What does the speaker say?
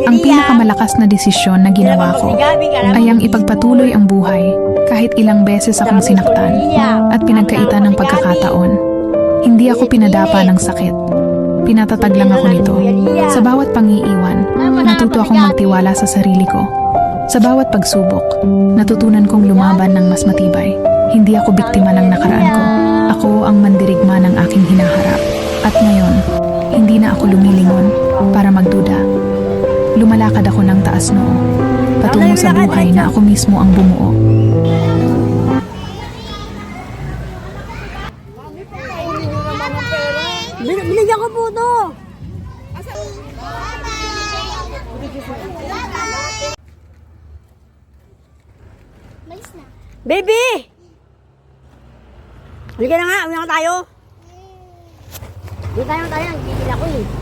Ang pinakamalakas na desisyon na ginawa ko ay ang ipagpatuloy ang buhay kahit ilang beses akong sinaktan at pinagkaitan ng pagkakataon. Hindi ako pinadapa ng sakit. Pinatatag lang ako nito. Sa bawat pangiiwan, natuto akong magtiwala sa sarili ko. Sa bawat pagsubok, natutunan kong lumaban ng mas matibay. Hindi ako biktima ng nakaraan ko. Ako ang mandirigma ng aking hinaharap. At ngayon, hindi na ako lumilingon para magduda. Lumalakad ako ng taas noo, patungo sa buhay na ako mismo ang bumuo. Binigyan ko po ito. Baby! Halika na nga, uwi na tayo. Hindi tayo, gigil ako eh.